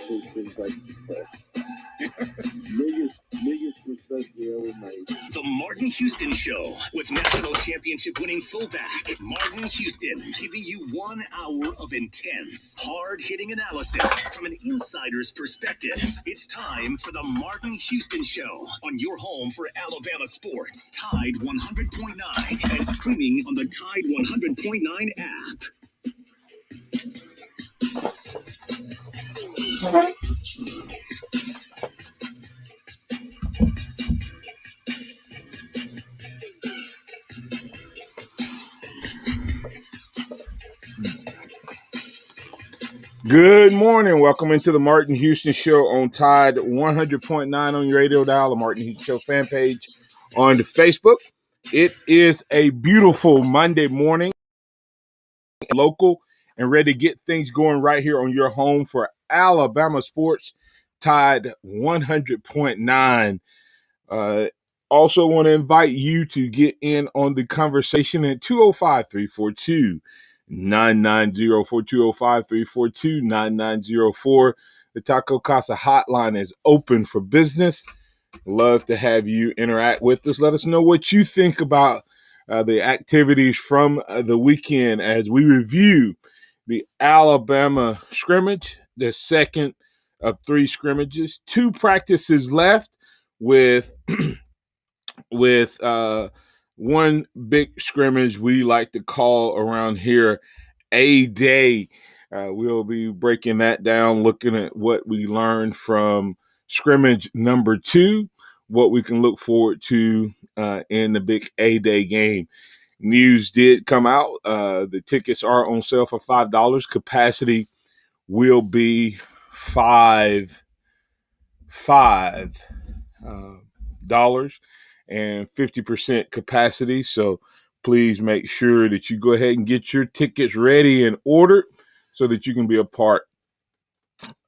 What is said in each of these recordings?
Niggas respect the other night. The Martin Houston Show with national championship winning fullback Martin Houston, giving you 1 hour of intense, hard-hitting analysis from an insider's perspective. It's time for the Martin Houston Show on your home for Alabama sports, Tide 100.9, and streaming on the Tide 100.9 app. Good morning. Welcome into the Martin Houston Show on Tide 100.9 on your radio dial, the Martin Houston Show fan page on the Facebook. It is a beautiful Monday morning, local, and ready to get things going right here on your home for Alabama sports, Tide 100.9. Also want to invite you to get in on the conversation at 205-342-9904, 205-342-9904. The Taco Casa hotline is open for business. Love to have you interact with us. Let us know what you think about the activities from the weekend as we review the Alabama scrimmage, the second of 3 scrimmages, 2 practices left with one big scrimmage we like to call around here A-Day. We'll be breaking that down, looking at what we learned from scrimmage number 2, what we can look forward to in the big A-Day game. News did come out. The tickets are on sale for $5. Capacity will be $5 and 50% capacity. So please make sure that you go ahead and get your tickets ready and ordered so that you can be a part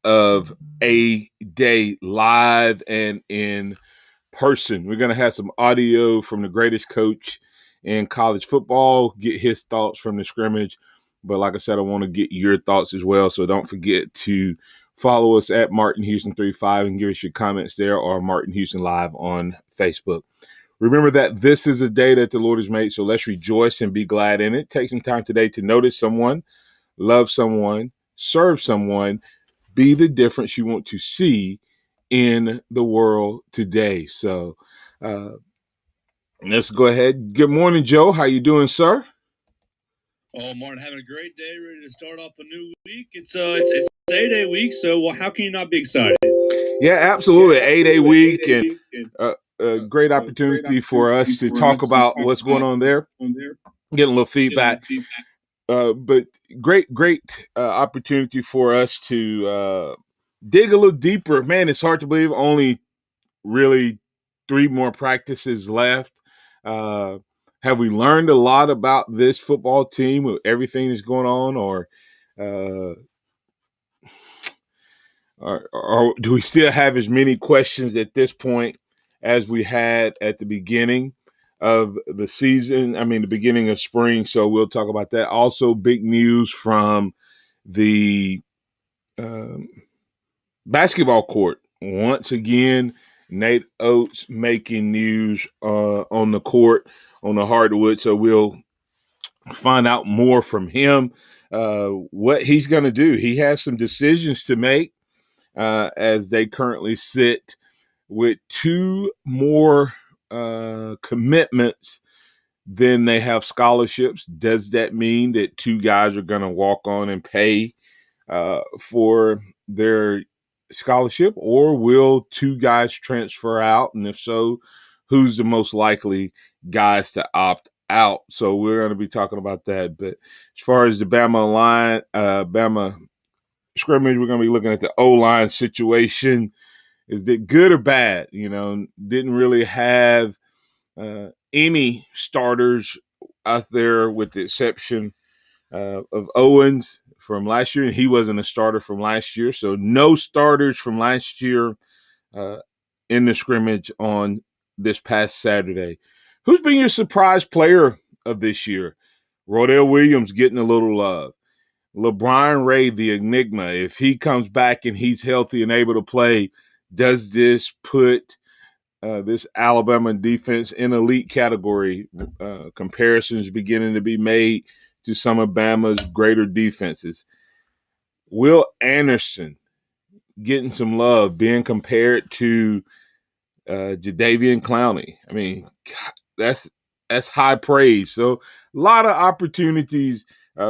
of A-Day live and in person. We're going to have some audio from the greatest coach in college football, get his thoughts from the scrimmage. But like I said, I want to get your thoughts as well. So don't forget to follow us at Martin Houston 35 and give us your comments there, or Martin Houston Live on Facebook. Remember that this is a day that the Lord has made, so let's rejoice and be glad in it. Take some time today to notice someone, love someone, serve someone, be the difference you want to see in the world today. So let's go ahead. Good morning, Joe. How you doing, sir? Oh, Martin, having a great day, ready to start off a new week. It's A-Day week, so how can you not be excited? Yeah, absolutely. 8-day week, and a great opportunity for us to talk about what's going on there, get a little feedback. But great opportunity for us to dig a little deeper. Man, it's hard to believe only really 3 more practices left. Have we learned a lot about this football team with everything that's going on, or do we still have as many questions at this point as we had at the beginning of the season? I mean, the beginning of spring. So we'll talk about that. Also, big news from the basketball court. Once again, Nate Oates making news on the court, on the hardwood. So we'll find out more from him, what he's going to do. He has some decisions to make as they currently sit with 2 more commitments than they have scholarships. Does that mean that 2 guys are going to walk on and pay for their scholarship, or will 2 guys transfer out? And if so, who's the most likely guys to opt out? So we're going to be talking about that. But as far as the Bama scrimmage, we're going to be looking at the O-line situation. Is it good or bad? Didn't really have any starters out there with the exception of Owens from last year, and he wasn't a starter from last year. So no starters from last year in the scrimmage on this past Saturday. Who's been your surprise player of this year? Rodell Williams getting a little love. LeBron Ray, the enigma, if he comes back and he's healthy and able to play, does this put this Alabama defense in elite category? Comparisons beginning to be made to some of Bama's greater defenses. Will Anderson getting some love, being compared to Jadeveon Clowney. I mean, that's high praise. So a lot of opportunities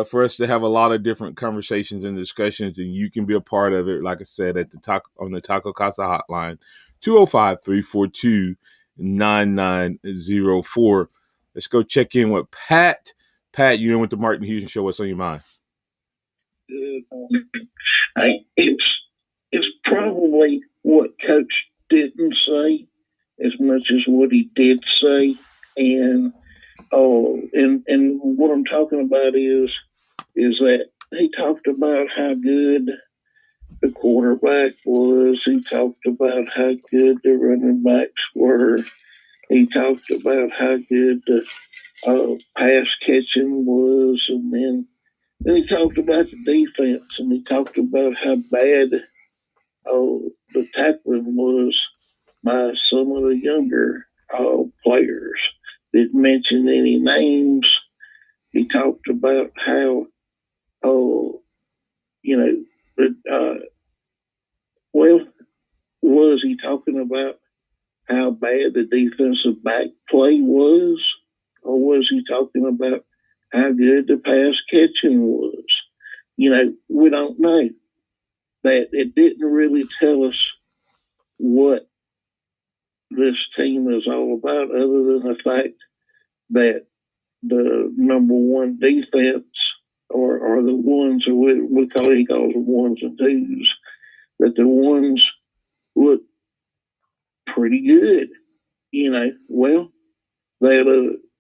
for us to have a lot of different conversations and discussions, and you can be a part of it. Like I said, on the Taco Casa hotline, 205-342-9904. Let's go check in with Pat. Pat, you in with the Martin Houston Show. What's on your mind? It's probably what Coach didn't say as much as what he did say, and what I'm talking about is that he talked about how good the quarterback was. He talked about how good the running backs were. He talked about how good the pass catching was, and then he talked about the defense, and he talked about how bad the tackling was by some of the younger players. Didn't mention any names. He talked about how, was he talking about how bad the defensive back play was, or was he talking about how good the pass catching was? We don't know. That it didn't really tell us what this team is all about, other than the fact that the number one defense, or the ones that we call, he calls them ones and twos, that the ones look pretty good. That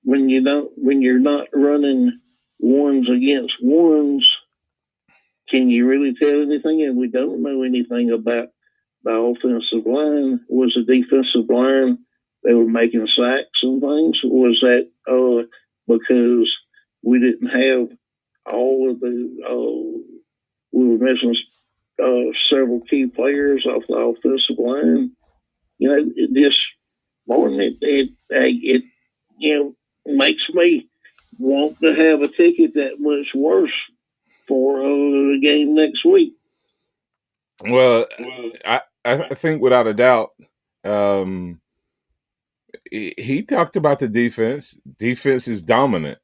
when you're not running ones against ones, can you really tell anything? And we don't know anything about the offensive line. Was the defensive line, they were making sacks and things? Was that because we didn't have all of the we were missing several key players off the offensive line? It just more than it makes me want to have a ticket that much worse for the game next week. Well, I think without a doubt, he talked about the defense. Defense is dominant.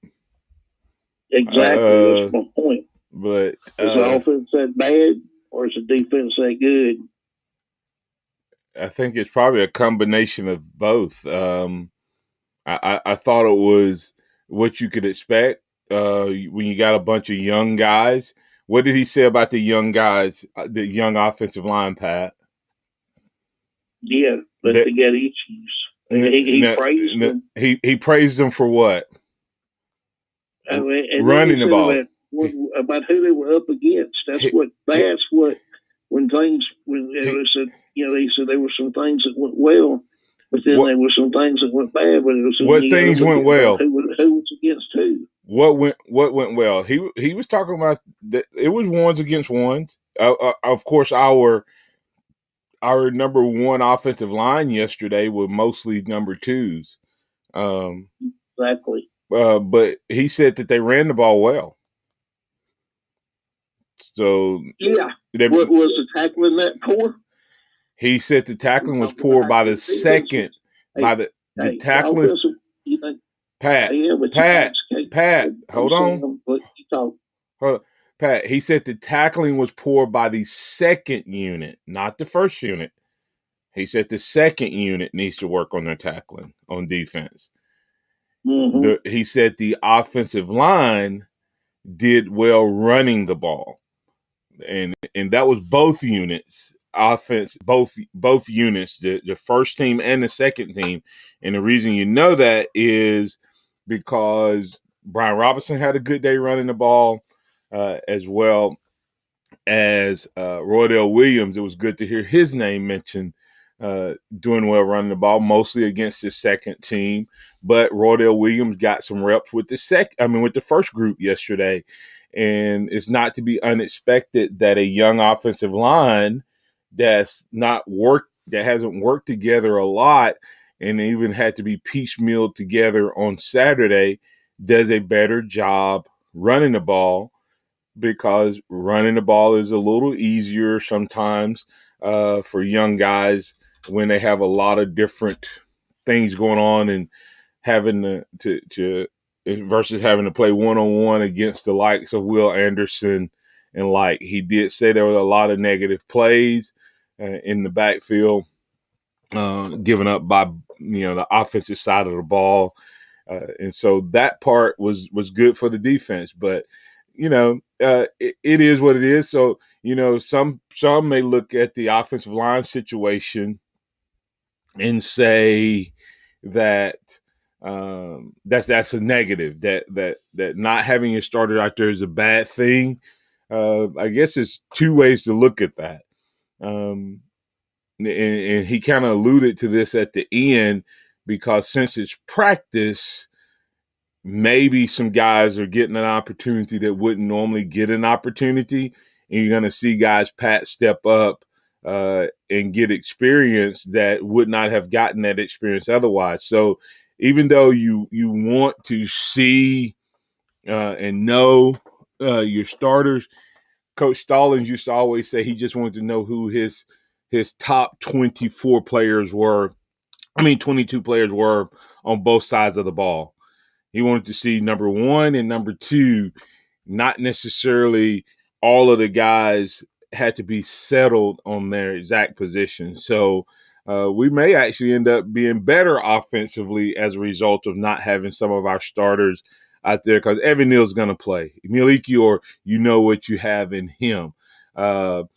Exactly, that's my point. But is the offense that bad, or is the defense that good? I think it's probably a combination of both. I thought it was what you could expect when you got a bunch of young guys. What did he say about the young guys, the young offensive line, Pat? Yeah, but they got issues. He praised them. He praised them for what? Running the ball. About who they were up against. That's what when he said there were some things that went well, but then there were some things that went bad. But it was what things went well? Who was against who? What went well? He was talking about that it was ones against ones. Of course, our number one offensive line yesterday were mostly number twos. Exactly. But he said that they ran the ball well. So yeah, what was the tackling that poor? He said the tackling was poor by the second. By the tackling. Pat, hold on. Hold on. Pat, he said the tackling was poor by the second unit, not the first unit. He said the second unit needs to work on their tackling on defense. Mm-hmm. He said the offensive line did well running the ball. And that was both units. Offense, both units, the first team and the second team. And the reason you know that is because Brian Robinson had a good day running the ball, as well as Roydell Williams. It was good to hear his name mentioned, doing well running the ball, mostly against the second team. But Roydell Williams got some reps with the first group yesterday. And it's not to be unexpected that a young offensive line that hasn't worked together a lot and even had to be piecemealed together on Saturday does a better job running the ball, because running the ball is a little easier sometimes for young guys when they have a lot of different things going on, and having to versus having to play one-on-one against the likes of Will Anderson. And like he did say, there was a lot of negative plays in the backfield given up by the offensive side of the ball. And so that part was good for the defense. But it is what it is. So some may look at the offensive line situation and say that that's a negative, that not having your starter out there is a bad thing. I guess it's two ways to look at that. And he kind of alluded to this at the end, because since it's practice, maybe some guys are getting an opportunity that wouldn't normally get an opportunity, and you're going to see guys step up and get experience that would not have gotten that experience otherwise. So even though you want to see and know your starters, Coach Stallings used to always say he just wanted to know who his top 24 players were. 22 players were on both sides of the ball. He wanted to see number one and number two, not necessarily all of the guys had to be settled on their exact position. So we may actually end up being better offensively as a result of not having some of our starters out there, because Evan Neal's going to play. Emil Ekiyor, what you have in him. The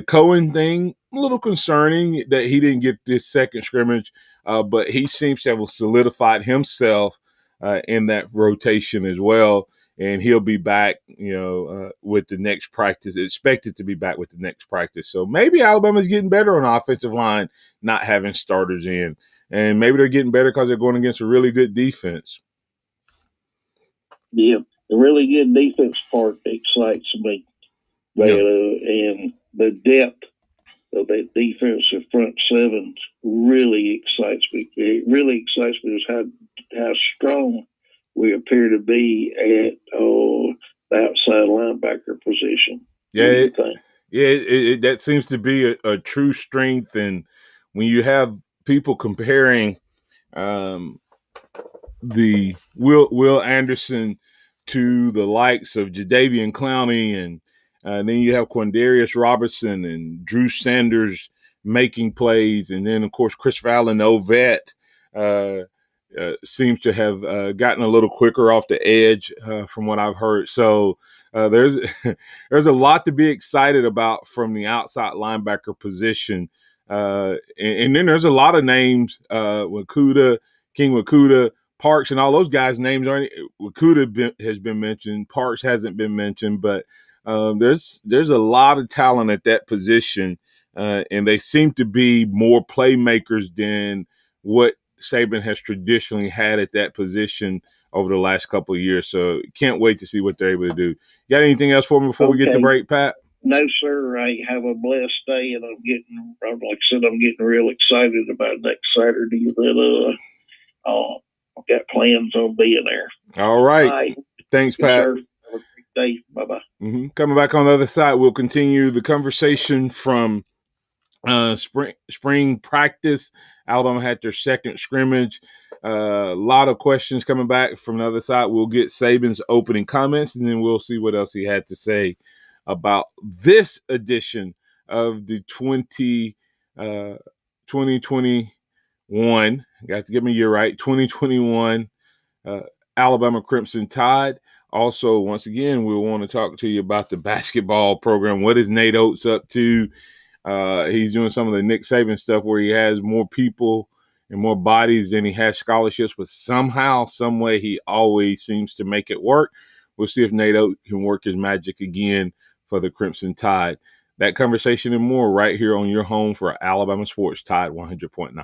Cohen thing, a little concerning that he didn't get this second scrimmage, but he seems to have solidified himself in that rotation as well. And he'll be back, with the next practice, expected to be back with the next practice. So maybe Alabama's getting better on offensive line, not having starters in. And maybe they're getting better because they're going against a really good defense. Yeah, the really good defense part excites me. And the depth of that defensive front seven really excites me. It really excites me is how strong we appear to be at the outside linebacker position. Yeah, that seems to be a true strength. And when you have people comparing the Will Anderson to the likes of Jadeveon Clowney, and then you have Quindarius Robertson and Drew Sanders making plays, and then of course Christopher Allen Ovett seems to have gotten a little quicker off the edge from what I've heard. So there's there's a lot to be excited about from the outside linebacker position, and then there's a lot of names, King Wakuda, Parks, and all those guys' names aren't. Wakuda has been mentioned. Parks hasn't been mentioned, but there's a lot of talent at that position, and they seem to be more playmakers than what Saban has traditionally had at that position over the last couple of years. So can't wait to see what they're able to do. You got anything else for me before we get to break, Pat? No, sir. I have a blessed day, and like I said, I'm getting real excited about next Saturday. That I've got plans on being there. All right. Thanks, Pat. Sir. Have a great day. Bye-bye. Mm-hmm. Coming back on the other side, we'll continue the conversation from spring practice. Alabama had their second scrimmage. A lot of questions coming back from the other side. We'll get Saban's opening comments, and then we'll see what else he had to say about this edition of the 2021. Got to get my year right. 2021 Alabama Crimson Tide. Also, once again, we want to talk to you about the basketball program. What is Nate Oates up to? He's doing some of the Nick Saban stuff where he has more people and more bodies than he has scholarships, but somehow, some way, he always seems to make it work. We'll see if Nate Oates can work his magic again for the Crimson Tide. That conversation and more right here on your home for Alabama Sports, Tide 100.9.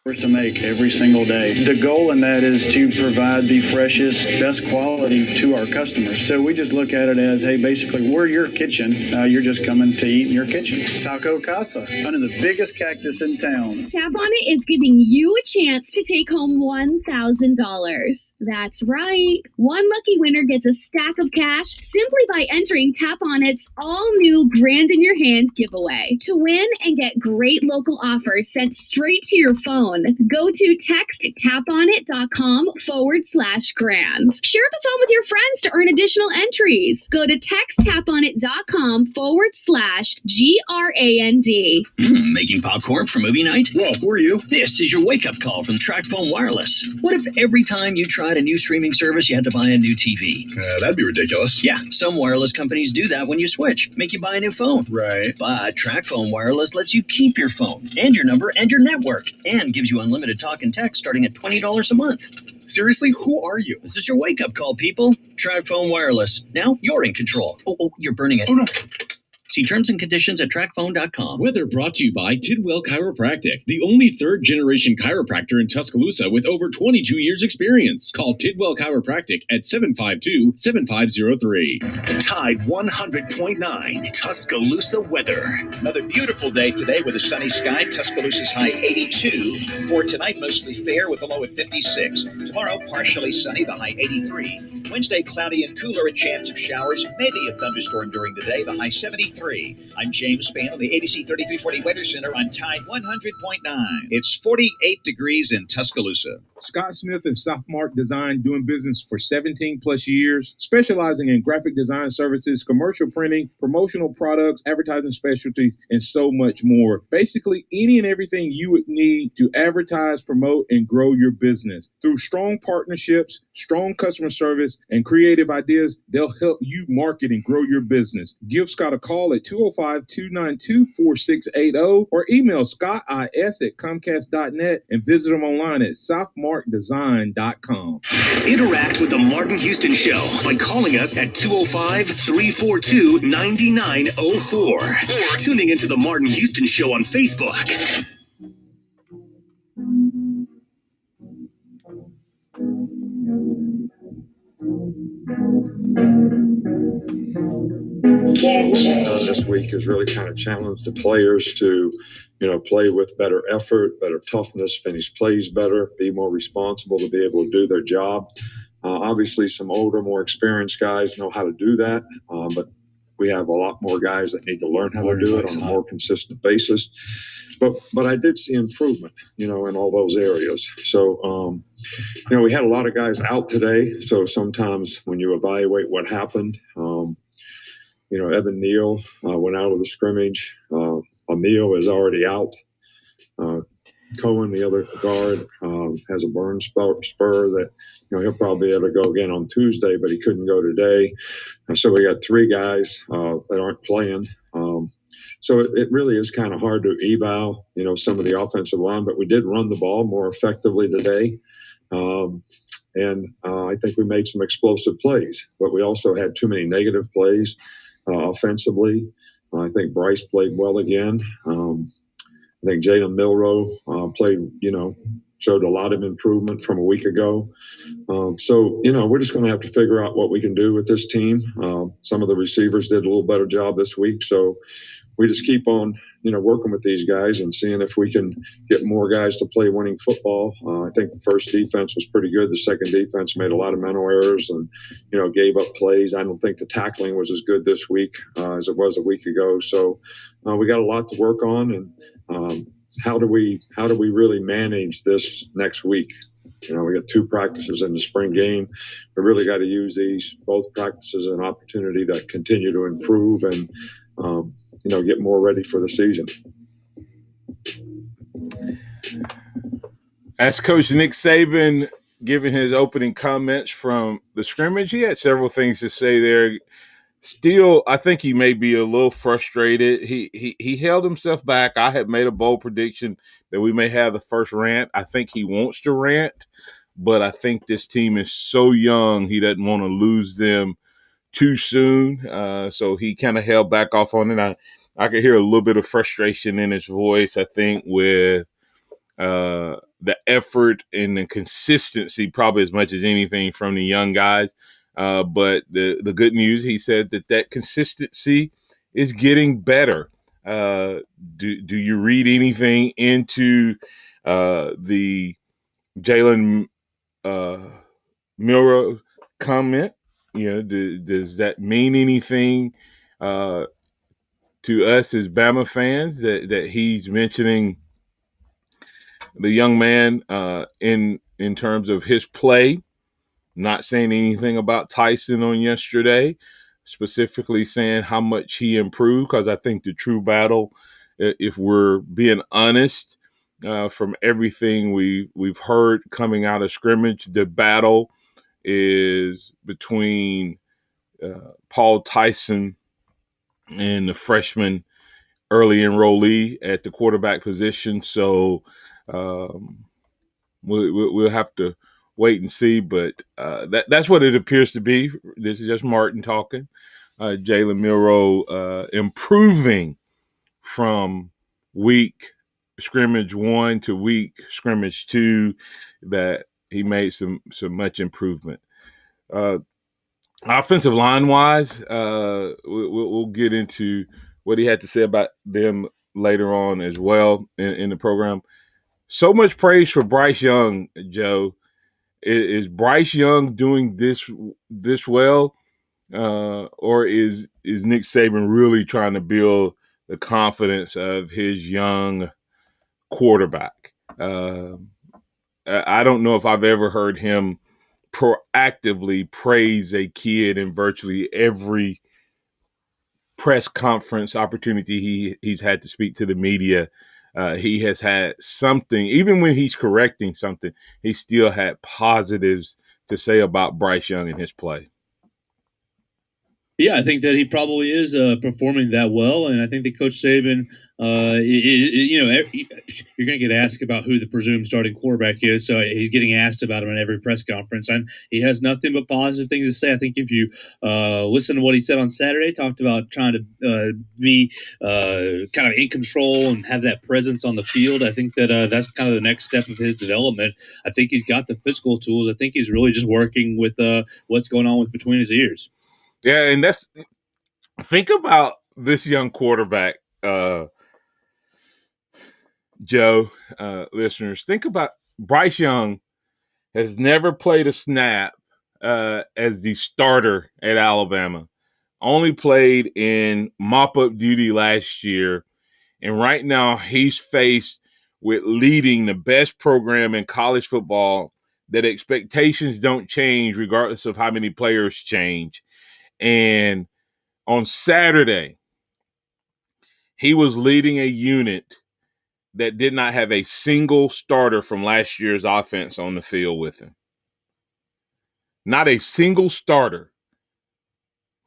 to make every single day. The goal in that is to provide the freshest, best quality to our customers. So we just look at it as, hey, basically, we're your kitchen. You're just coming to eat in your kitchen. Taco Casa, under the biggest cactus in town. Tap On It is giving you a chance to take home $1,000. That's right. One lucky winner gets a stack of cash simply by entering Tap On It's all-new Grand in Your Hand giveaway. To win and get great local offers sent straight to your phone, go to texttaponit.com/grand. Share the phone with your friends to earn additional entries. Go to texttaponit.com/GRAND. Making popcorn for movie night? Well, who are you? This is your wake-up call from TracFone Wireless. What if every time you tried a new streaming service, you had to buy a new TV? That'd be ridiculous. Yeah, some wireless companies do that when you switch, make you buy a new phone. Right. But TracFone Wireless lets you keep your phone and your number and your network, and gives you unlimited talk and text starting at $20 a month. Seriously, who are you? This is your wake-up call, people. TracFone Wireless. Now you're in control. Oh, you're burning it. Oh, no. See terms and conditions at TracFone.com. Weather brought to you by Tidwell Chiropractic, the only third-generation chiropractor in Tuscaloosa with over 22 years' experience. Call Tidwell Chiropractic at 752-7503. Tide 100.9 Tuscaloosa weather. Another beautiful day today with a sunny sky. Tuscaloosa's high 82. For tonight, mostly fair with a low at 56. Tomorrow, partially sunny, the high 83. Wednesday, cloudy and cooler, a chance of showers, maybe a thunderstorm during the day, the high 73. I'm James Spann on the ABC 3340 Weather Center on Tide 100.9. It's 48 degrees in Tuscaloosa. Scott Smith and Softmark Design, doing business for 17 plus years, specializing in graphic design services, commercial printing, promotional products, advertising specialties, and so much more. Basically, any and everything you would need to advertise, promote, and grow your business. Through strong partnerships, strong customer service, and creative ideas, they'll help you market and grow your business. Give Scott a call at 205-292-4680 or email scottis@comcast.net and visit them online at softmarkdesign.com. Interact with the Martin Houston Show by calling us at 205-342-9904 or tuning into the Martin Houston Show on Facebook. This week has really kind of challenged the players to, play with better effort, better toughness, finish plays better, be more responsible to be able to do their job. Obviously, some older, more experienced guys know how to do that, but we have a lot more guys that need to learn how to do it on a more consistent basis. But I did see improvement, in all those areas. So, we had a lot of guys out today. So sometimes when you evaluate what happened, Evan Neal went out of the scrimmage. Emil is already out. Cohen, the other guard, has a burn spur that, he'll probably be able to go again on Tuesday, but he couldn't go today. So we got three guys that aren't playing. So it really is kind of hard to eval, some of the offensive line, but we did run the ball more effectively today. And I think we made some explosive plays, but we also had too many negative plays offensively. I think Bryce played well again. I think Jalen Milroe played, showed a lot of improvement from a week ago. So, we're just going to have to figure out what we can do with this team. Some of the receivers did a little better job this week. So we just keep on, working with these guys and seeing if we can get more guys to play winning football. I think the first defense was pretty good. The second defense made a lot of mental errors and, gave up plays. I don't think the tackling was as good this week as it was a week ago. So we got a lot to work on. And how do we really manage this next week? We got 2 practices in the spring game. We really got to use both practices as an opportunity to continue to improve and, get more ready for the season. As Coach Nick Saban giving his opening comments from the scrimmage, he had several things to say there. Still, I think he may be a little frustrated. He held himself back. I had made a bold prediction that we may have the first rant. I think he wants to rant, but I think this team is so young, he doesn't want to lose them too soon. So he kind of held back off on it. I could hear a little bit of frustration in his voice, I think, with the effort and the consistency probably as much as anything from the young guys. But the good news, he said that consistency is getting better. Do you read anything into the Jalen Milroe comment? Does that mean anything to us as Bama fans that he's mentioning the young man in terms of his play? Not saying anything about Tyson on yesterday, specifically saying how much he improved, because I think the true battle, if we're being honest, from everything we've heard coming out of scrimmage, the battle is between Paul Tyson and the freshman early enrollee at the quarterback position. So we'll have to wait and see, but that's what it appears to be. This is just Martin talking. Jalen Milroe improving from week scrimmage 1 to week scrimmage 2, that he made some much improvement. Offensive line wise, we'll get into what he had to say about them later on as well in the program. So much praise for Bryce Young, Joe. Is Bryce Young doing this well, or is Nick Saban really trying to build the confidence of his young quarterback? I don't know if I've ever heard him proactively praise a kid in virtually every press conference opportunity he's had to speak to the media. He has had something, even when he's correcting something, he still had positives to say about Bryce Young and his play. Yeah, I think that he probably is performing that well, and I think that Coach Saban, you're going to get asked about who the presumed starting quarterback is, so he's getting asked about him in every press conference, and he has nothing but positive things to say. I think if you listen to what he said on Saturday, talked about trying to be kind of in control and have that presence on the field. I think that that's kind of the next step of his development. I think he's got the physical tools. I think he's really just working with what's going on with between his ears. Yeah, and think about this young quarterback, Joe, listeners. Think about Bryce Young has never played a snap as the starter at Alabama. Only played in mop-up duty last year, and right now he's faced with leading the best program in college football, that expectations don't change regardless of how many players change. And on Saturday, he was leading a unit that did not have a single starter from last year's offense on the field with him. Not a single starter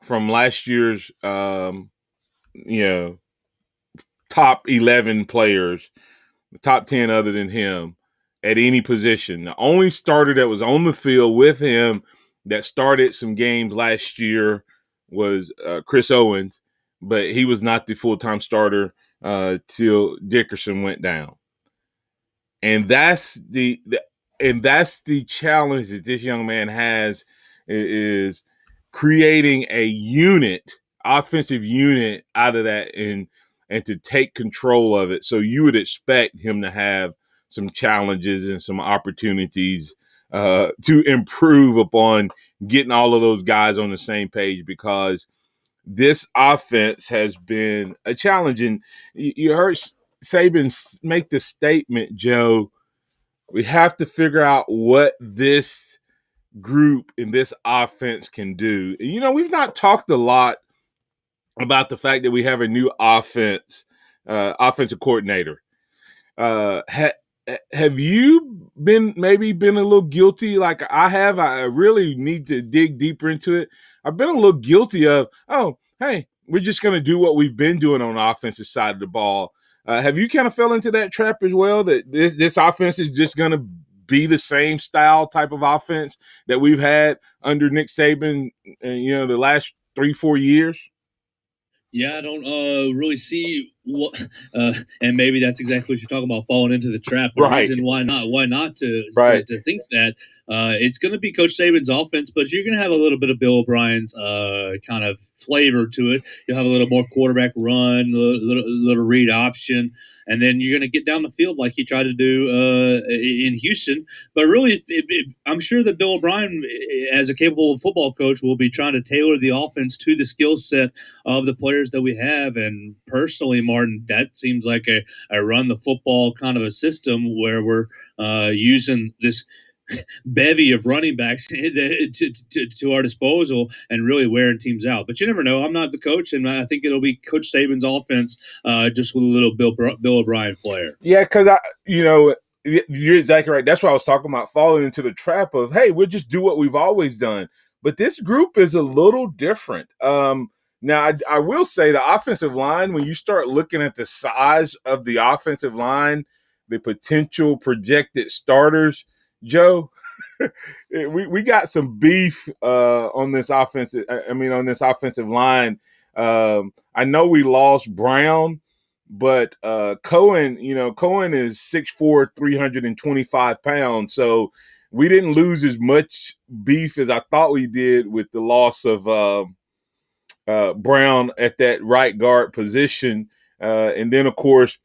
from last year's, top 11 players, the top 10 other than him at any position. The only starter that was on the field with him that started some games last year was Chris Owens, but he was not the full-time starter till Dickerson went down. And that's the challenge that this young man has, is creating a unit, offensive unit out of that, and to take control of it. So you would expect him to have some challenges and some opportunities to improve upon getting all of those guys on the same page, because this offense has been a challenge. And you heard Saban make the statement, Joe, we have to figure out what this group in this offense can do. We've not talked a lot about the fact that we have a new offensive coordinator. Have you been a little guilty like I have? I really need to dig deeper into it. I've been a little guilty of, hey, we're just going to do what we've been doing on the offensive side of the ball. Have you kind of fell into that trap as well, that this offense is just going to be the same style type of offense that we've had under Nick Saban, the last 3-4 years? Yeah, I don't really see Well, and maybe that's exactly what you're talking about, falling into the trap. The Right. reason why not to Right. to think that it's going to be Coach Saban's offense, but you're going to have a little bit of Bill O'Brien's kind of flavor to it. You'll have a little more quarterback run, little read option, and then you're going to get down the field like he tried to do in Houston. But really, I'm sure that Bill O'Brien, as a capable football coach, will be trying to tailor the offense to the skill set of the players that we have. And personally, Martin, that seems like a run the football kind of a system where we're using this bevy of running backs to our disposal and really wearing teams out. But you never know. I'm not the coach, and I think it'll be Coach Saban's offense, just with a little Bill O'Brien flair. Yeah, because you're exactly right. That's why I was talking about falling into the trap of, hey, we'll just do what we've always done. But this group is a little different. Now, I will say the offensive line, when you start looking at the size of the offensive line, the potential projected starters, Joe, we got some beef on this offensive. On this offensive line. I know we lost Brown, but Cohen is 6'4", 325 pounds. So we didn't lose as much beef as I thought we did with the loss of Brown at that right guard position. And then, of course,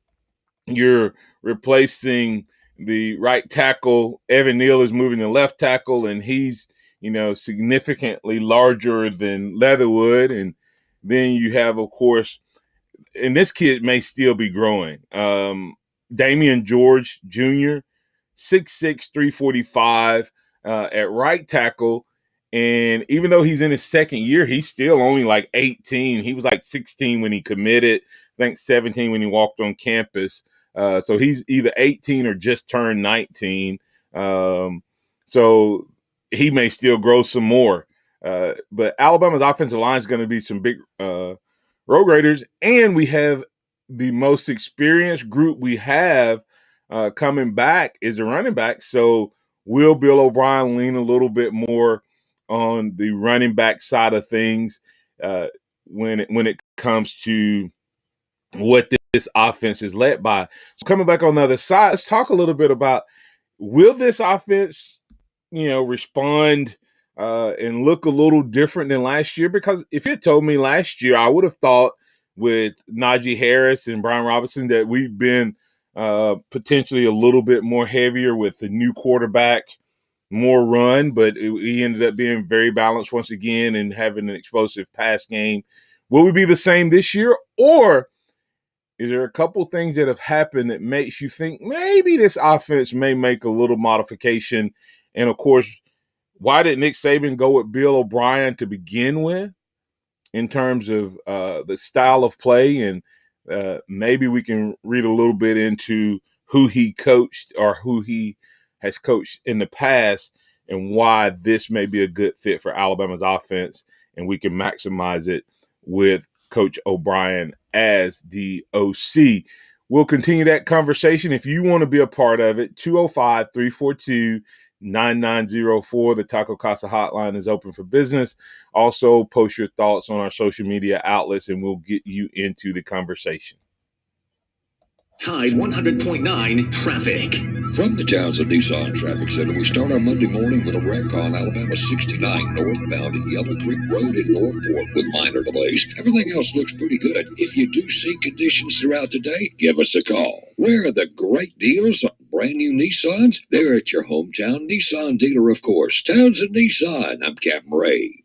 you're replacing the right tackle. Evan Neal is moving to left tackle, and he's, significantly larger than Leatherwood. And then you have, of course, and this kid may still be growing. Damian George Jr., 6'6", 345 at right tackle. And even though he's in his second year, he's still only like 18. He was like 16 when he committed, I think 17 when he walked on campus. So he's either 18 or just turned 19. So he may still grow some more. But Alabama's offensive line is going to be some big Road Raiders, and we have the most experienced group we have coming back is the running back. So will Bill O'Brien lean a little bit more on the running back side of things when it comes to what this offense is led by? So coming back on the other side, let's talk a little bit about, will this offense, respond and look a little different than last year? Because if you had told me last year, I would have thought with Najee Harris and Brian Robinson that we've been potentially a little bit more heavier with the new quarterback, more run, but he ended up being very balanced once again and having an explosive pass game. Will we be the same this year, or is there a couple things that have happened that makes you think maybe this offense may make a little modification? And of course, why did Nick Saban go with Bill O'Brien to begin with in terms of the style of play? And maybe we can read a little bit into who he coached or who he has coached in the past and why this may be a good fit for Alabama's offense, and we can maximize it with Coach O'Brien as the OC. We'll continue that conversation. If you want to be a part of it, 205-342-9904. The Taco Casa hotline is open for business. Also, post your thoughts on our social media outlets, and we'll get you into the conversation. Tide 100.9 traffic. From the Townsend Nissan Traffic Center, we start our Monday morning with a wreck on Alabama 69 northbound at Yellow Creek Road in Northport with minor delays. Everything else looks pretty good. If you do see conditions throughout the day, give us a call. Where are the great deals on brand new Nissans? They're at your hometown Nissan dealer, of course. Townsend Nissan. I'm Captain Ray.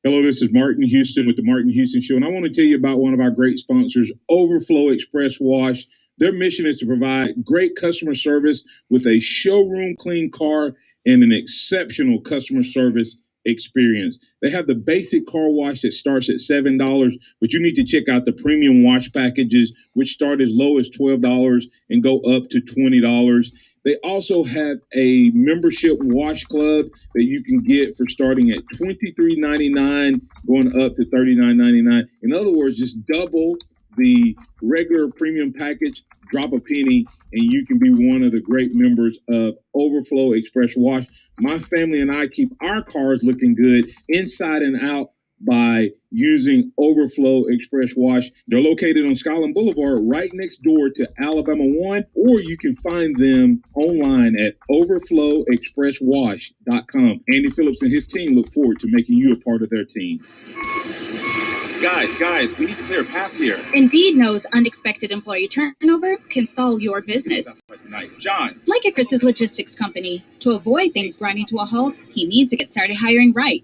Hello, this is Martin Houston with the Martin Houston Show, and I want to tell you about one of our great sponsors, Overflow Express Wash. Their mission is to provide great customer service with a showroom clean car and an exceptional customer service experience. They have the basic car wash that starts at $7, but you need to check out the premium wash packages, which start as low as $12 and go up to $20. They also have a membership wash club that you can get for starting at $23.99, going up to $39.99. In other words, just double the regular premium package, drop a penny, and you can be one of the great members of Overflow Express Wash. My family and I keep our cars looking good inside and out by using Overflow Express Wash. They're located on Skyland Boulevard right next door to Alabama 1, or you can find them online at overflowexpresswash.com. Andy Phillips and his team look forward to making you a part of their team. Guys, we need to clear a path here. Indeed knows unexpected employee turnover can stall your business. Tonight. John. Like at Chris's Logistics Company, to avoid things grinding to a halt, he needs to get started hiring right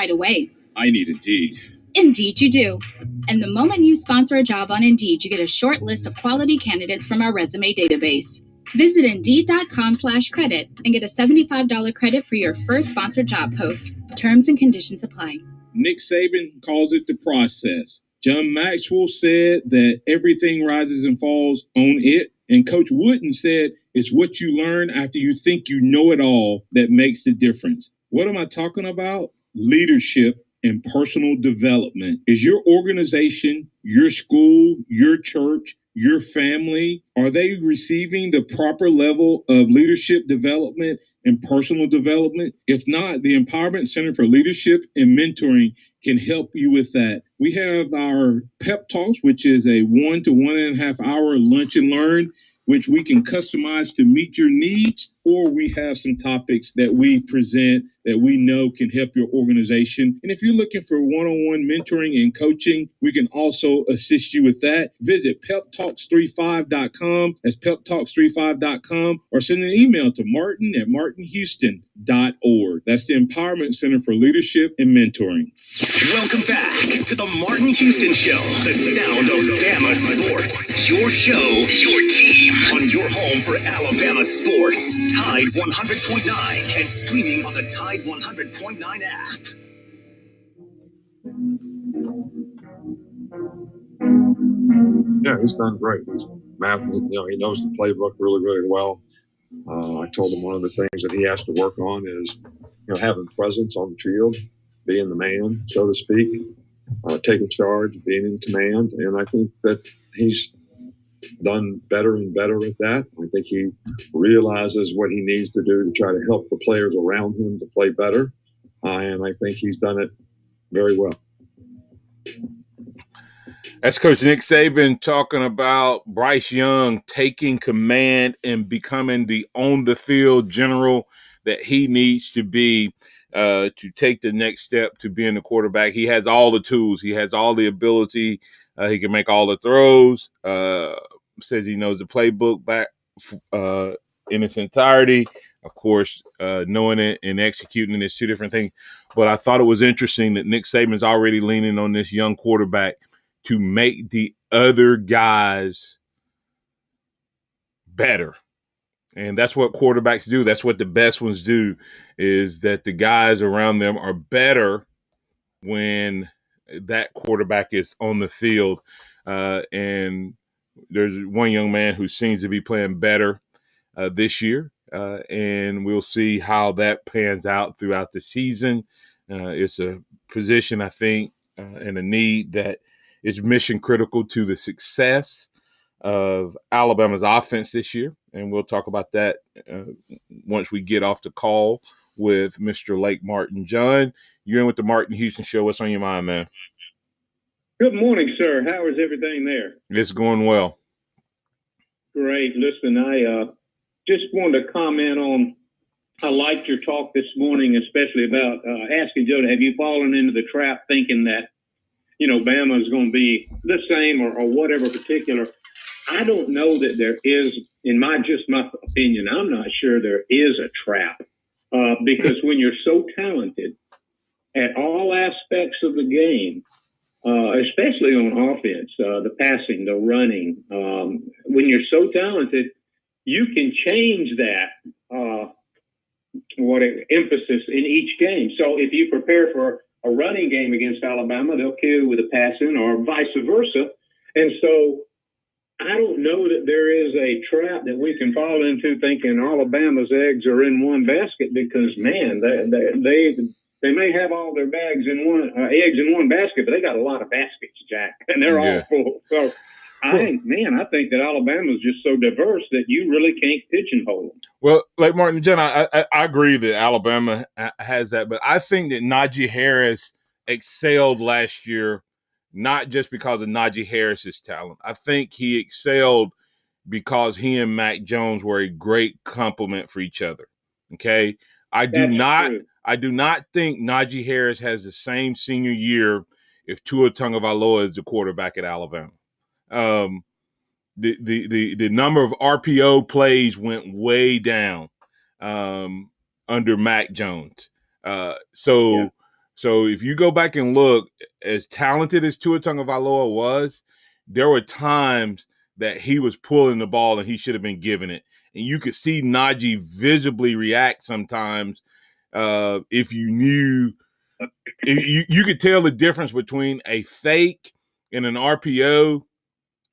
away. I need Indeed. Indeed you do. And the moment you sponsor a job on Indeed, you get a short list of quality candidates from our resume database. Visit Indeed.com/credit and get a $75 credit for your first sponsored job post. Terms and conditions apply. Nick Saban calls it the process. John Maxwell said that everything rises and falls on it. And Coach Wooden said it's what you learn after you think you know it all that makes the difference. What am I talking about? Leadership and personal development. Is your organization, your school, your church, your family, are they receiving the proper level of leadership development and personal development? If not, the Empowerment Center for Leadership and Mentoring can help you with that. We have our pep talks, which is a 1 to 1.5 hour lunch and learn, which we can customize to meet your needs, or we have some topics that we present that we know can help your organization. And if you're looking for one-on-one mentoring and coaching, we can also assist you with that. Visit peptalks35.com. That's peptalks35.com, or send an email to martin@martinhouston.org. That's the Empowerment Center for Leadership and Mentoring. Welcome back to the Martin Houston Show, the sound of Bama sports. Your show, your team, on your home for Alabama sports. Tide 100.9 and streaming on the Tide 100.9 app. Yeah, he's done great. Matt, he knows the playbook really, really well. I told him one of the things that he has to work on is, having presence on the field, being the man, so to speak, taking charge, being in command. And I think that he's done better and better at that. I think he realizes what he needs to do to try to help the players around him to play better. And I think he's done it very well. That's Coach Nick Saban talking about Bryce Young taking command and becoming the on-the-field general that he needs to be to take the next step to being the quarterback. He has all the tools. He has all the ability. He can make all the throws. Says he knows the playbook back in its entirety. Of course, knowing it and executing it is two different things. But I thought it was interesting that Nick Saban's already leaning on this young quarterback to make the other guys better. And that's what quarterbacks do. That's what the best ones do, is that the guys around them are better when that quarterback is on the field. And there's one young man who seems to be playing better this year. And we'll see how that pans out throughout the season. It's a position, I think, and a need that is mission critical to the success of Alabama's offense this year. And we'll talk about that once we get off the call with Mr. Lake Martin. John, you're in with the Martin Houston Show. What's on your mind, man? Good morning, sir. How is everything there? It's going well. Great. Listen, I just wanted to comment on, I liked your talk this morning, especially about asking Joe, have you fallen into the trap thinking that, Bama is going to be the same or whatever particular. I don't know that there is, in my opinion, I'm not sure there is a trap because when you're so talented at all aspects of the game, especially on offense, the passing, the running, when you're so talented, you can change that emphasis in each game. So if you prepare for a running game against Alabama, they'll kill you with a passing or vice versa. And so I don't know that there is a trap that we can fall into thinking Alabama's eggs are in one basket because, man, they may have all their eggs in one basket, but they got a lot of baskets, Jack, and they're all full. So I think that Alabama is just so diverse that you really can't pigeonhole them. Well, like Martin, Jen, I agree that Alabama has that, but I think that Najee Harris excelled last year, not just because of Najee Harris's talent. I think he excelled because he and Mac Jones were a great complement for each other. Okay. I do not think Najee Harris has the same senior year if Tua Tagovailoa is the quarterback at Alabama. The number of RPO plays went way down under Mac Jones. So if you go back and look, as talented as Tua Tagovailoa was, there were times that he was pulling the ball and he should have been giving it. And you could see Najee visibly react sometimes if you knew – you could tell the difference between a fake and an RPO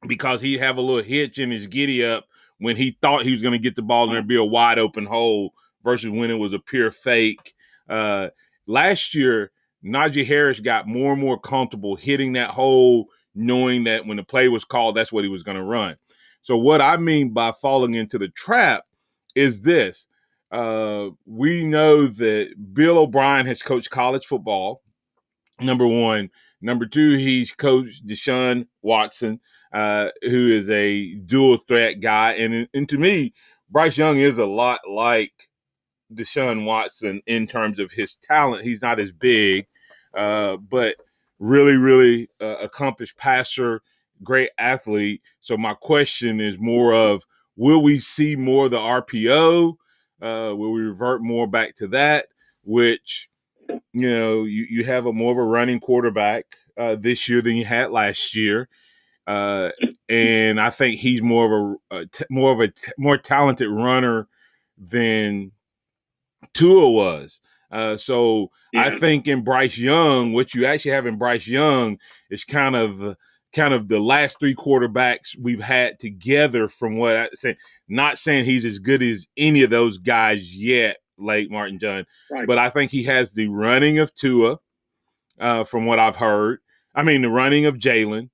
because he'd have a little hitch in his giddy up when he thought he was going to get the ball and there'd be a wide open hole versus when it was a pure fake. Last year, Najee Harris got more and more comfortable hitting that hole, knowing that when the play was called, that's what he was going to run. So what I mean by falling into the trap is this. We know that Bill O'Brien has coached college football, number one. Number two, he's coached Deshaun Watson, who is a dual threat guy. And to me, Bryce Young is a lot like Deshaun Watson in terms of his talent. He's not as big, but really, really accomplished passer, great athlete. So my question is more of, will we see more of the RPO? Will we revert more back to that, which – you have more of a running quarterback this year than you had last year, and I think he's more of a more talented runner than Tua was. I think in Bryce Young, what you actually have in Bryce Young is kind of the last three quarterbacks we've had together. From what I say, not saying he's as good as any of those guys yet, like Martin John, but I think he has the running of Tua, from what I've heard. I mean, the running of Jalen,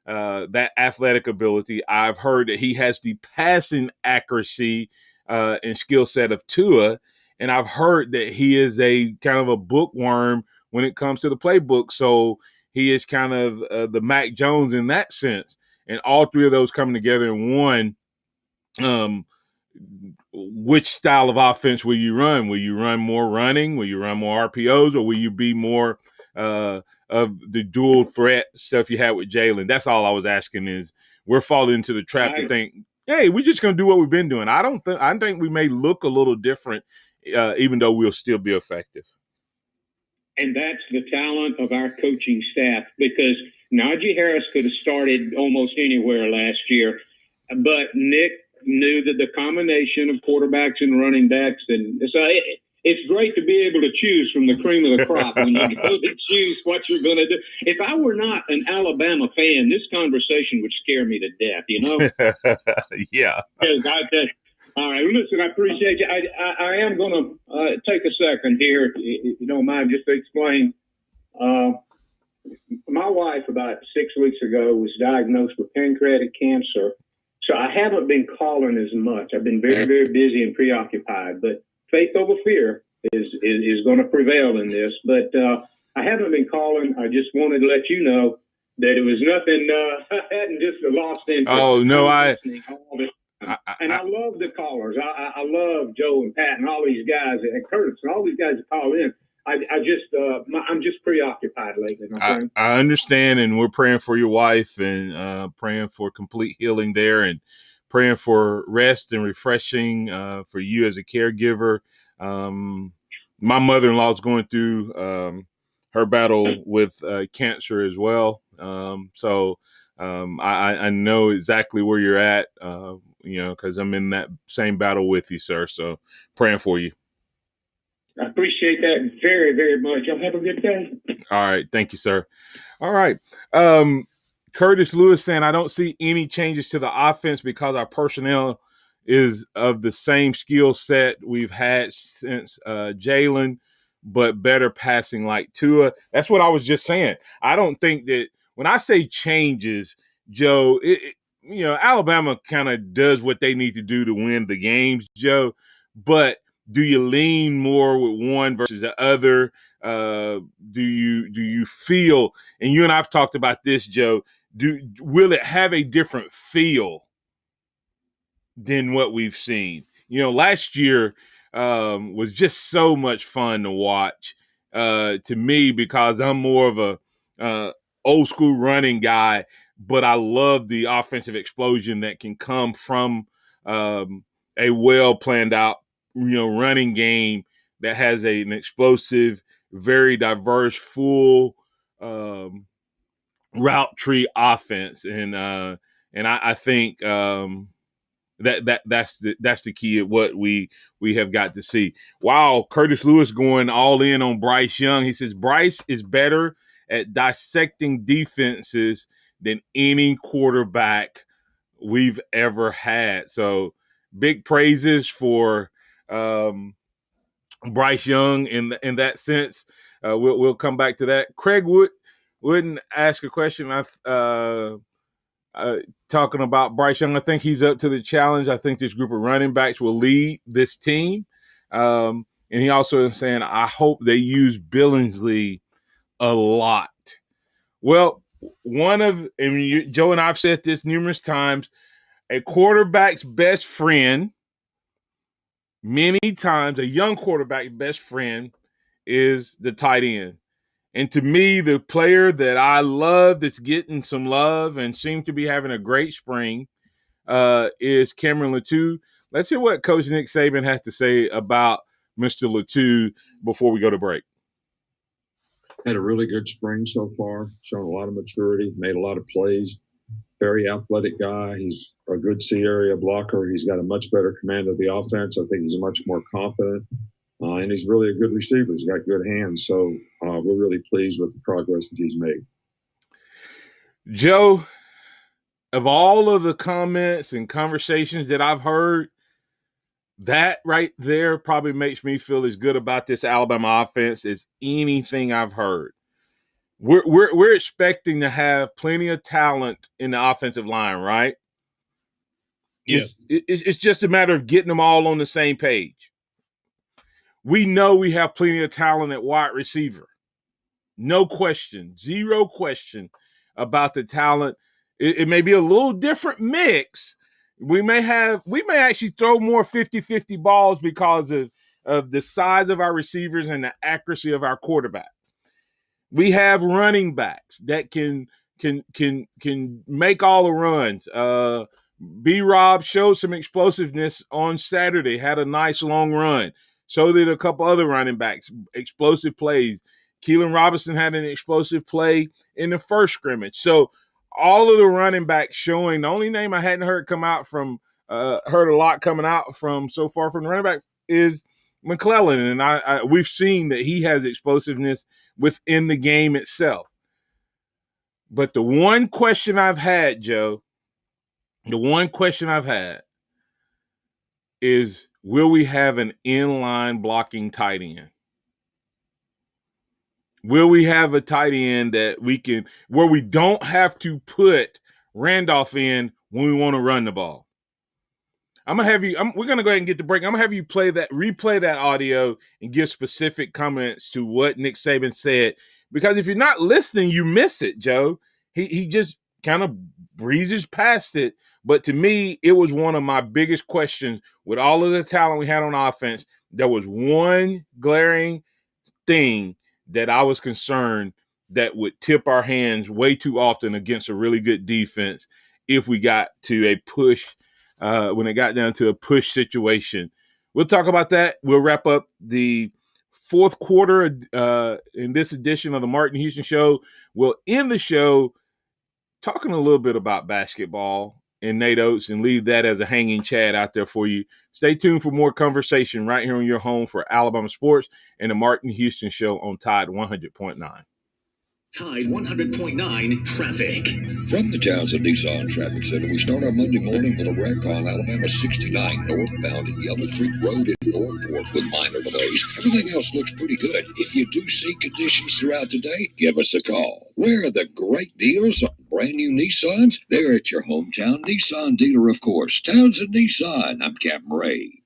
that athletic ability. I've heard that he has the passing accuracy and skill set of Tua, and I've heard that he is a kind of a bookworm when it comes to the playbook. So he is kind of the Mac Jones in that sense. And all three of those coming together in one. Which style of offense will you run? Will you run more running? Will you run more RPOs? Or will you be more of the dual threat stuff you had with Jalen? That's all I was asking. Is we're falling into the trap to think, hey, we're just going to do what we've been doing. I think we may look a little different, even though we'll still be effective. And that's the talent of our coaching staff, because Najee Harris could have started almost anywhere last year, but Nick knew that the combination of quarterbacks and running backs, and so it's great to be able to choose from the cream of the crop when you go to choose what you're going to do. If I were not an Alabama fan, this conversation would scare me to death, you know? Yeah. All right, listen, I appreciate you. I am going to take a second here, if you don't mind, just to explain. My wife, about 6 weeks ago, was diagnosed with pancreatic cancer. So I haven't been calling as much. I've been very, very busy and preoccupied. But faith over fear is going to prevail in this. But I haven't been calling. I just wanted to let you know that it was nothing. I hadn't just lost interest. Oh, no, I love the callers. I love Joe and Pat and all these guys and Curtis and all these guys that call in. I'm just preoccupied lately. I understand, and we're praying for your wife and praying for complete healing there, and praying for rest and refreshing for you as a caregiver. My mother-in-law is going through her battle with cancer as well, so I know exactly where you're at. Because I'm in that same battle with you, sir. So praying for you. I appreciate that very, very much. Y'all have a good day. All right. Thank you, sir. All right. Curtis Lewis saying, I don't see any changes to the offense because our personnel is of the same skill set we've had since Jalen, but better passing like Tua. That's what I was just saying. I don't think that when I say changes, Joe, Alabama kind of does what they need to do to win the games, Joe. But do you lean more with one versus the other? Do you feel? And you and I've talked about this, Joe. Will it have a different feel than what we've seen? Last year was just so much fun to watch to me, because I'm more of a old school running guy, but I love the offensive explosion that can come from a well planned out running game that has an explosive, very diverse, full route tree offense, and I think that's the key of what we have got to see. Wow, Curtis Lewis going all in on Bryce Young. He says Bryce is better at dissecting defenses than any quarterback we've ever had. So big praises for Bryce Young in that sense. We'll come back to that. Craig wouldn't ask a question. Talking about Bryce Young, I think he's up to the challenge. I think this group of running backs will lead this team. And he also is saying, I hope they use Billingsley a lot. Well, Joe and I've said this numerous times, a quarterback's best friend, many times, a young quarterback's best friend is the tight end. And to me, the player that I love that's getting some love and seems to be having a great spring is Cameron Latou. Let's hear what Coach Nick Saban has to say about Mr. Latou before we go to break. Had a really good spring so far, shown a lot of maturity, made a lot of plays. Very athletic guy. He's a good C area blocker. He's got a much better command of the offense. I think he's much more confident. And he's really a good receiver. He's got good hands. So we're really pleased with the progress that he's made. Joe, of all of the comments and conversations that I've heard, that right there probably makes me feel as good about this Alabama offense as anything I've heard. We're expecting to have plenty of talent in the offensive line, right? Yeah. It's just a matter of getting them all on the same page. We know we have plenty of talent at wide receiver. No question, zero question about the talent. It may be a little different mix. We may actually throw more 50-50 balls because of the size of our receivers and the accuracy of our quarterback. We have running backs that can make all the runs. B-Rob showed some explosiveness on Saturday, had a nice long run. So did a couple other running backs, explosive plays. Keelan Robinson had an explosive play in the first scrimmage. So all of the running backs showing, the only name I hadn't heard heard a lot coming out from so far from the running back is McClellan. And we've seen that he has explosiveness within the game itself. But the one question I've had, Joe, is, will we have an inline blocking tight end? Will we have a tight end that where we don't have to put Randolph in when we want to run the ball? We're going to go ahead and get the break. I'm going to have you replay that audio and give specific comments to what Nick Saban said. Because if you're not listening, you miss it, Joe. He just kind of breezes past it. But to me, it was one of my biggest questions with all of the talent we had on offense. There was one glaring thing that I was concerned that would tip our hands way too often against a really good defense if we got to a push, when it got down to a push situation. We'll talk about that. We'll wrap up the fourth quarter in this edition of the Martin Houston Show. We'll end the show talking a little bit about basketball and Nate Oates and leave that as a hanging chat out there for you. Stay tuned for more conversation right here on your home for Alabama sports and the Martin Houston Show on Tide 100.9. Tide 100.9 traffic. From the Townsend Nissan Traffic Center, we start our Monday morning with a wreck on Alabama 69 northbound at Yellow Creek Road in Northport with minor delays. Everything else looks pretty good. If you do see conditions throughout the day, give us a call. Where are the great deals on brand new Nissans? They're at your hometown Nissan dealer, of course. Townsend Nissan. I'm Captain Ray.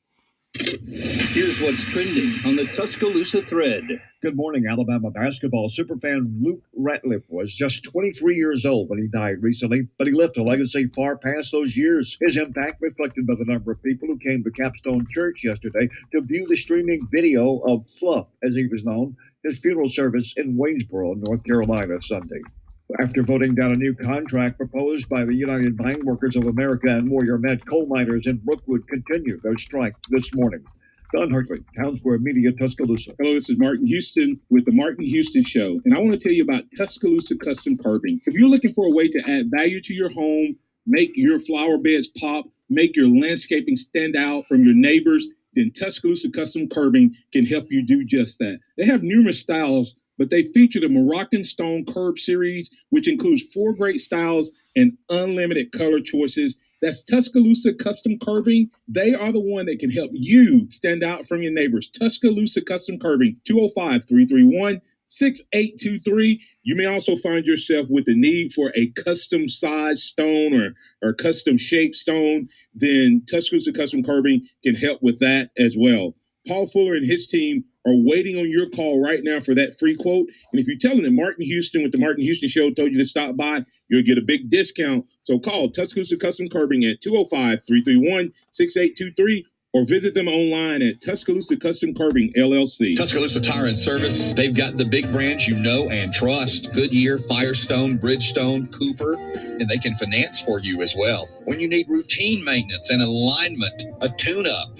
Here's what's trending on the Tuscaloosa thread. Good morning, Alabama basketball superfan Luke Ratliff was just 23 years old when he died recently, but he left a legacy far past those years. His impact reflected by the number of people who came to Capstone Church yesterday to view the streaming video of Fluff, as he was known, his funeral service in Waynesboro, North Carolina, Sunday. After voting down a new contract proposed by the United Mine Workers of America and Warrior Met, coal miners in Brookwood continued their strike this morning. Don Hartley, Town Square Media, Tuscaloosa. Hello, this is Martin Houston with the Martin Houston Show, and I want to tell you about Tuscaloosa Custom Curbing. If you're looking for a way to add value to your home, make your flower beds pop, make your landscaping stand out from your neighbors, then Tuscaloosa Custom Curbing can help you do just that. They have numerous styles, but they feature the Moroccan Stone Curb series, which includes 4 great styles and unlimited color choices. That's Tuscaloosa Custom Curbing. They are the one that can help you stand out from your neighbors. Tuscaloosa Custom Curbing, 205-331-6823. You may also find yourself with the need for a custom size stone or custom shaped stone. Then Tuscaloosa Custom Curbing can help with that as well. Paul Fuller and his team are waiting on your call right now for that free quote. And if you tell them that Martin Houston with the Martin Houston Show told you to stop by, you'll get a big discount. So call Tuscaloosa Custom Curbing at 205-331-6823 or visit them online at Tuscaloosa Custom Curbing, LLC. Tuscaloosa Tire and Service, they've got the big brands you know and trust. Goodyear, Firestone, Bridgestone, Cooper, and they can finance for you as well. When you need routine maintenance and alignment, a tune-up,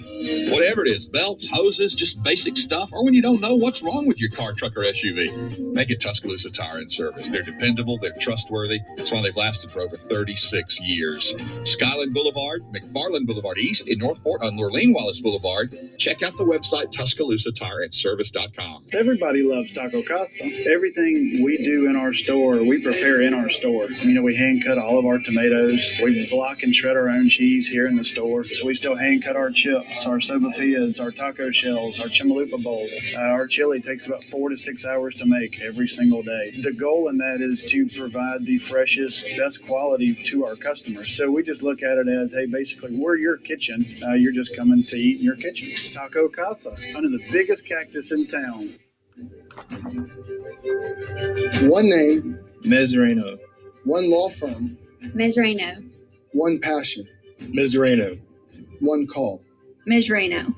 whatever it is, belts, hoses, just basic stuff, or when you don't know what's wrong with your car, truck, or SUV, make it Tuscaloosa Tire and Service. They're dependable, they're trustworthy. That's why they've lasted for over 36 years. Skyland Boulevard, McFarland Boulevard East in Northport on Lurleen Wallace Boulevard. Check out the website TuscaloosaTireandService.com. Everybody loves Taco Casa. Everything we do in our store, we prepare in our store. We hand cut all of our tomatoes. We block and shred our own cheese here in the store. So we still hand cut our chips, our sopapillas, our taco shells, our chimalupa bowls. Our chili takes about 4 to 6 hours to make every single day. The goal in that is to provide the freshest, best quality to our customers. So we just look at it as, hey, basically, we're your kitchen. You're just coming to eat in your kitchen. Taco Casa, under the biggest cactus in town. One name, Mezrano. one law firm, Mezrano. one passion, Mezrano. one call. Mezrano.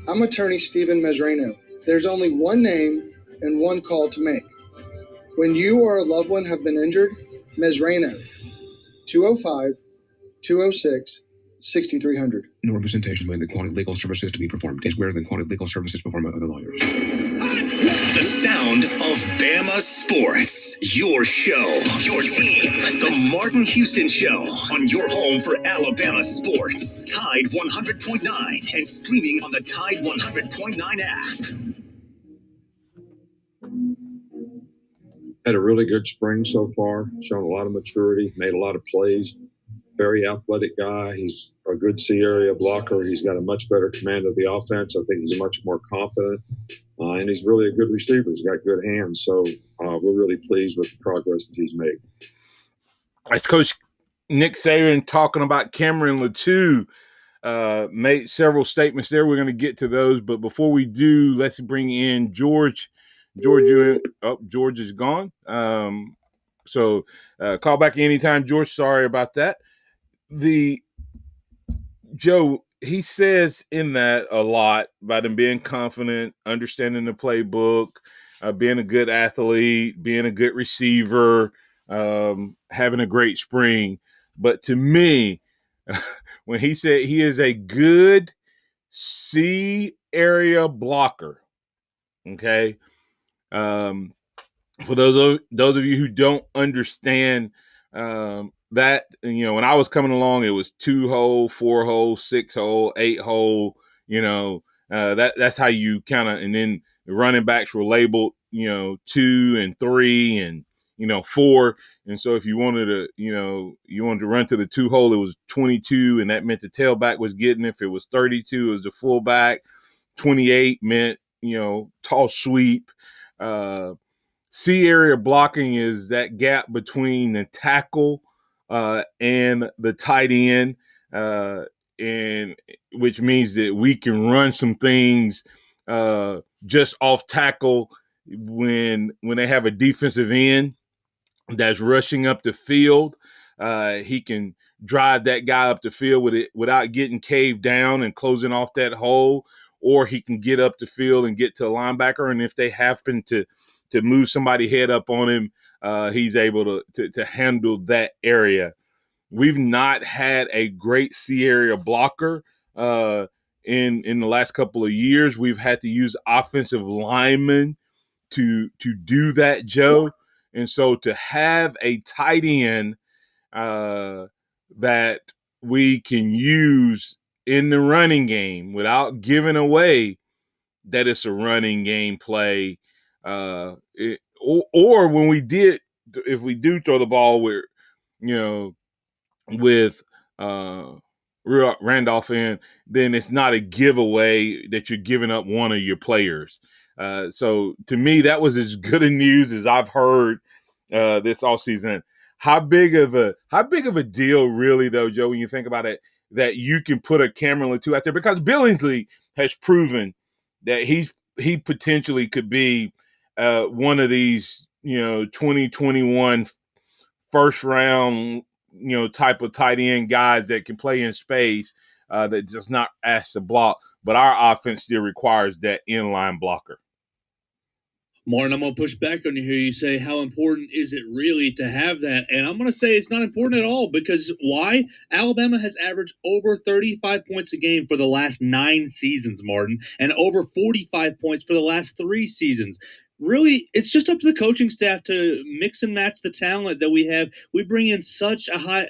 I'm attorney Stephen Mezrano. There's only one name and one call to make. When you or a loved one have been injured, Mezrano, 205-206-6300. No representation when the quality legal services to be performed is greater than quality legal services performed by other lawyers. The sound of Bama sports. Your show, your team. The Martin Houston Show on your home for Alabama sports. Tide 100.9 and streaming on the Tide 100.9 app. Had a really good spring so far, shown a lot of maturity, made a lot of plays. Very athletic guy. He's a good C area blocker. He's got a much better command of the offense. I think he's much more confident. And he's really a good receiver. He's got good hands. So we're really pleased with the progress that he's made. That's Coach Nick Saban talking about Cameron Latou. Made several statements there. We're going to get to those. But before we do, let's bring in George. George is gone. So call back anytime, George. Sorry about that. Joe, he says in that a lot about him being confident, understanding the playbook, being a good athlete, being a good receiver, having a great spring. But to me, when he said he is a good C area blocker, okay? For those of you who don't understand that, when I was coming along, it was 2-hole, 4-hole, 6-hole, 8-hole. That's how you kind of, and then the running backs were labeled, 2 and 3 and 4. And so if you wanted to, run to the 2-hole, it was 22, and that meant the tailback was getting. If it was 32, it was the fullback. 28 meant tall sweep. C area blocking is that gap between the tackle and the tight end. and which means that we can run some things just off tackle when they have a defensive end that's rushing up the field. He can drive that guy up the field with it without getting caved down and closing off that hole, or he can get up the field and get to a linebacker. And if they happen to move somebody head up on him, he's able to handle that area. We've not had a great C area blocker in the last couple of years. We've had to use offensive linemen to do that, Joe. And so to have a tight end that we can use in the running game without giving away that it's a running game play, or when if we do throw the ball with Randolph in, then it's not a giveaway that you're giving up one of your players. So to me, that was as good a news as I've heard this offseason. How big of a deal, really, though, Joe, when you think about it, that you can put a Cameron Latou out there, because Billingsley has proven that he potentially could be one of these 2021 first round type of tight end guys that can play in space, that does not ask to block, but our offense still requires that inline blocker. Martin, I'm going to push back on you here. You say, how important is it really to have that? And I'm going to say it's not important at all, because why? Alabama has averaged over 35 points a game for the last 9 seasons, Martin, and over 45 points for the last 3 seasons. Really, it's just up to the coaching staff to mix and match the talent that we have. We bring in such a high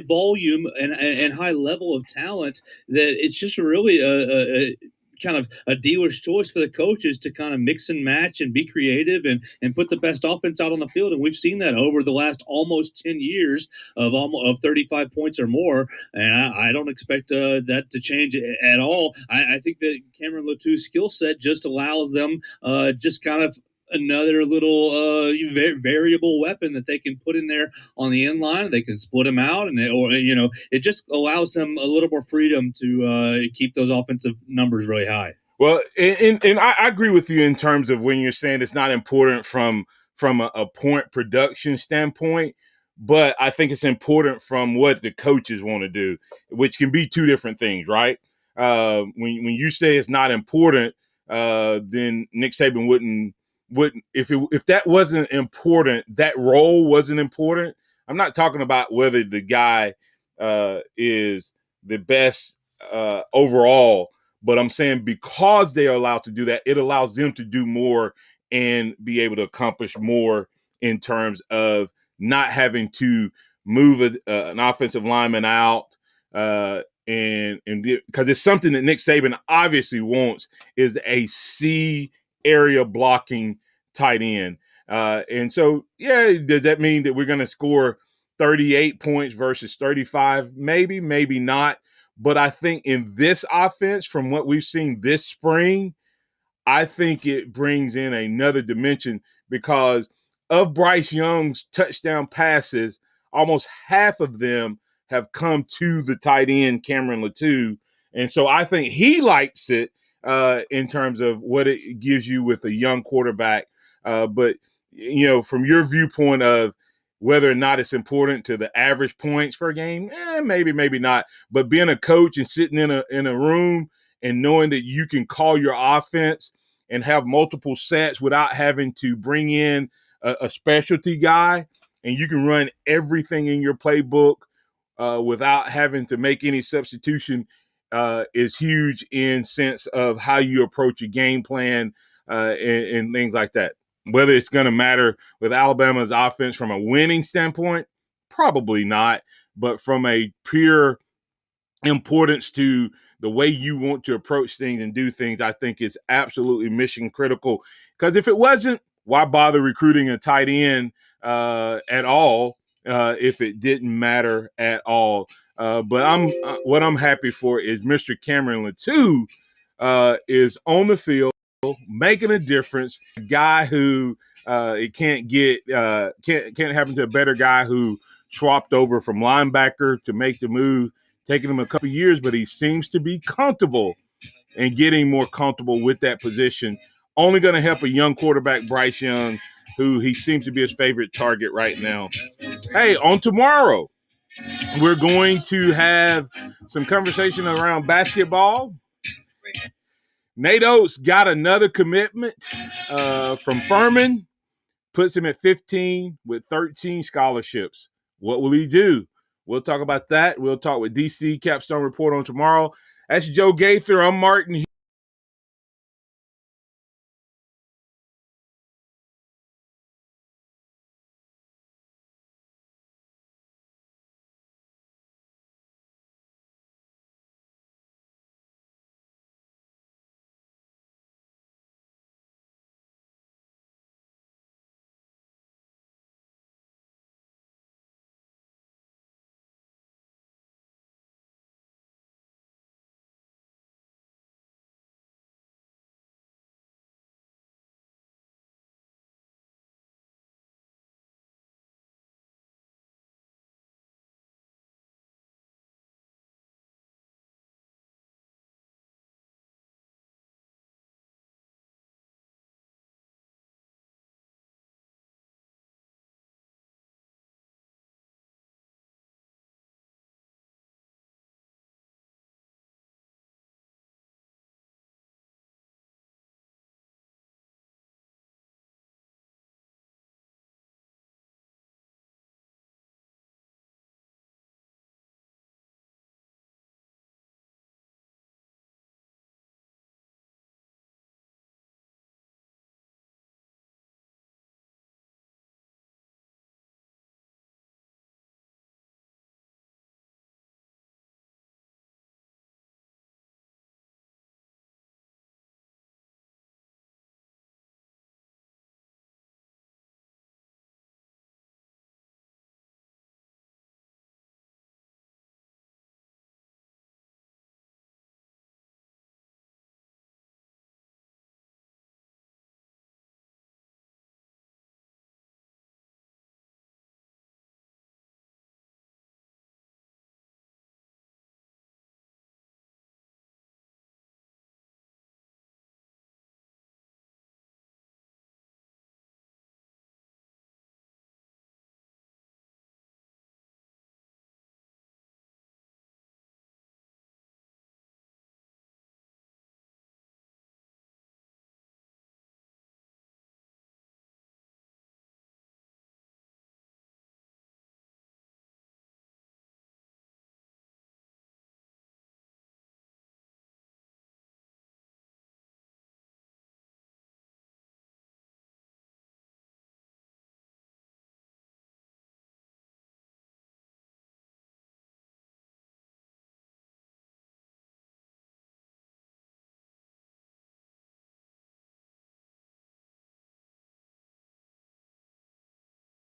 volume and high level of talent that it's just really a kind of a dealer's choice for the coaches to kind of mix and match and be creative and put the best offense out on the field. And we've seen that over the last almost 10 years of 35 points or more. And I don't expect that to change at all. I think that Cameron Latou's skill set just allows them just kind of another little variable weapon that they can put in there on the end line. They can split them out, and it just allows them a little more freedom to keep those offensive numbers really high. Well, and I agree with you in terms of when you're saying it's not important from a point production standpoint, but I think it's important from what the coaches want to do, which can be two different things, right? When you say it's not important, then Nick Saban wouldn't if that wasn't important, that role wasn't important. I'm not talking about whether the guy is the best overall, but I'm saying because they are allowed to do that, it allows them to do more and be able to accomplish more in terms of not having to move an offensive lineman out. And because it's something that Nick Saban obviously wants is a C area blocking tight end. And so, yeah, does that mean that we're going to score 38 points versus 35? Maybe, maybe not. But I think in this offense, from what we've seen this spring, I think it brings in another dimension, because of Bryce Young's touchdown passes, almost half of them have come to the tight end, Cameron Latou. And so I think he likes it in terms of what it gives you with a young quarterback. But, from your viewpoint of whether or not it's important to the average points per game, maybe, maybe not. But being a coach and sitting in a room and knowing that you can call your offense and have multiple sets without having to bring in a specialty guy, and you can run everything in your playbook without having to make any substitution is huge in sense of how you approach your game plan and things like that. Whether it's going to matter with Alabama's offense from a winning standpoint, probably not. But from a pure importance to the way you want to approach things and do things, I think it's absolutely mission critical. Because if it wasn't, why bother recruiting a tight end at all if it didn't matter at all? But what I'm happy for is Mr. Cameron Latou is on the field, making a difference. A guy who it can't happen to a better guy who swapped over from linebacker to make the move taken him a couple of years, but he seems to be comfortable and getting more comfortable with that position. Only going to help a young quarterback, Bryce Young, who he seems to be his favorite target right now. Hey, on tomorrow, we're going to have some conversation around basketball. Nate Oates got another commitment from Furman, puts him at 15 with 13 scholarships. What will he do? We'll talk about that. We'll talk with DC Capstone Report on tomorrow. That's Joe Gaither. I'm Martin.